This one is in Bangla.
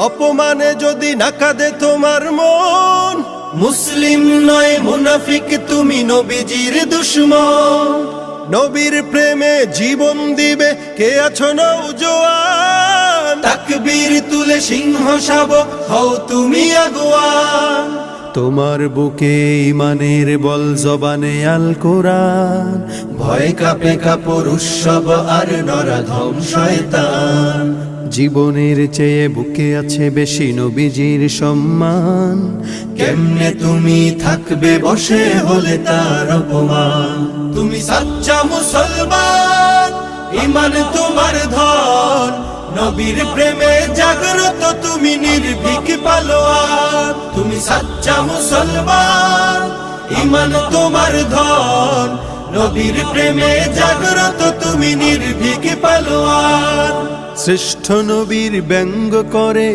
অপমানে যদি না কাঁদে তোমার মন, মুসলিম নয় মুনাফিক তুমি, নবীজির দুশমন। নবীর প্রেমে জীবন দিবে কে আছো নওজোয়ান, তাকবীর তুলে সিংহ শাবক হও তুমি আগুয়ান। তোমার বুকে ইমানের বল, জবানে আল কোরআন, ভয় কাঁপে কাপড় উৎসব আর নরাধম শয়তান। জীবনের চেয়ে বুকে আছে বেশি নবীজির সম্মান, কেমনে তুমি থাকবে বসে হলে তার অপমান। তুমি সাচ্চা মুসলমান, ইমান তোমার ধন, নবীর প্রেমে জাগ্রত তুমি নির্ভীক পালোয়ান। তুমি সাচ্চা মুসলমান, ইমান তোমার ধন, নবীর প্রেমে জাগ্রত তুমি নির্ভীক পালোয়ান। শ্রেষ্ঠ নবীর ব্যঙ্গ করে